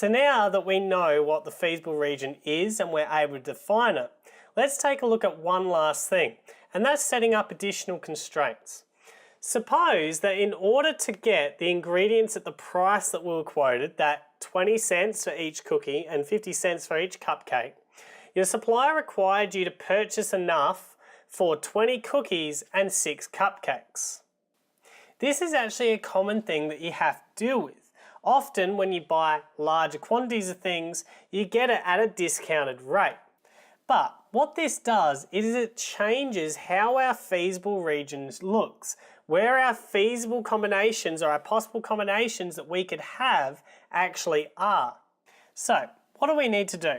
So now that we know what the feasible region is and we're able to define it, let's take a look at one last thing, and that's setting up additional constraints. Suppose that in order to get the ingredients at the price that we were quoted, that 20 cents for each cookie and 50 cents for each cupcake, your supplier required you to purchase enough for 20 cookies and 6 cupcakes. This is actually a common thing that you have to deal with. Often when you buy larger quantities of things, you get it at a discounted rate. But what this does is it changes how our feasible region looks, where our feasible combinations or our possible combinations that we could have actually are. So what do we need to do?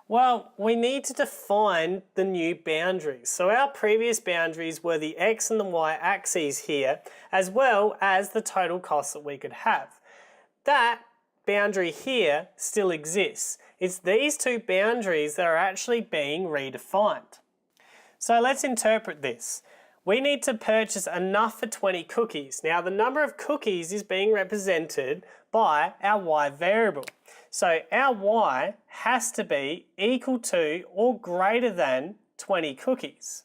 Well, we need to define the new boundaries. So our previous boundaries were the X and the Y axes here, as well as the total cost that we could have. That boundary here still exists. It's these two boundaries that are actually being redefined. So let's interpret this. We need to purchase enough for 20 cookies. Now the number of cookies is being represented by our Y variable. So our Y has to be equal to or greater than 20 cookies.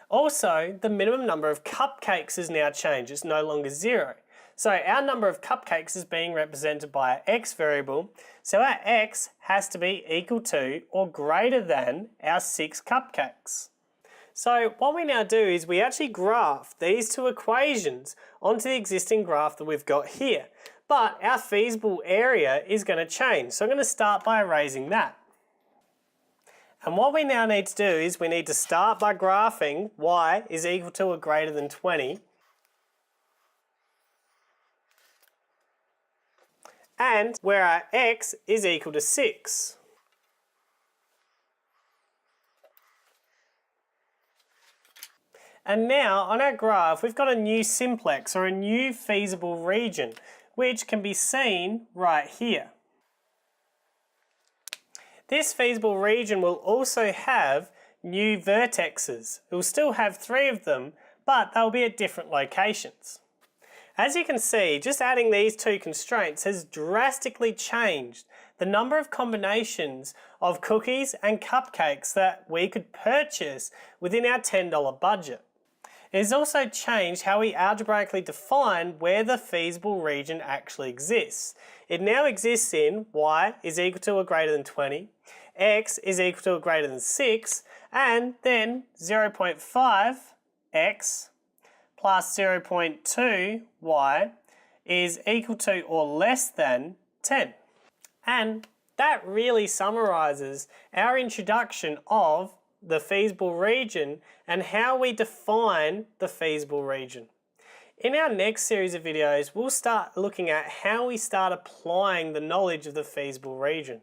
Also, the minimum number of cupcakes has now changed. It's no longer 0. So our number of cupcakes is being represented by our X variable. So our X has to be equal to or greater than our 6 cupcakes. So what we now do is we actually graph these two equations onto the existing graph that we've got here. But our feasible area is going to change. So I'm going to start by erasing that. And what we now need to do is we need to start by graphing Y is equal to or greater than 20. And where our X is equal to 6. And now on our graph we've got a new simplex or a new feasible region, which can be seen right here. This feasible region will also have new vertexes. It will still have 3 of them, but they'll be at different locations. As you can see, just adding these two constraints has drastically changed the number of combinations of cookies and cupcakes that we could purchase within our $10 budget. It has also changed how we algebraically define where the feasible region actually exists. It now exists in Y is equal to or greater than 20, X is equal to or greater than 6, and then 0.5X plus 0.2y is equal to or less than 10. And that really summarizes our introduction of the feasible region and how we define the feasible region. In our next series of videos, we'll start looking at how we start applying the knowledge of the feasible region.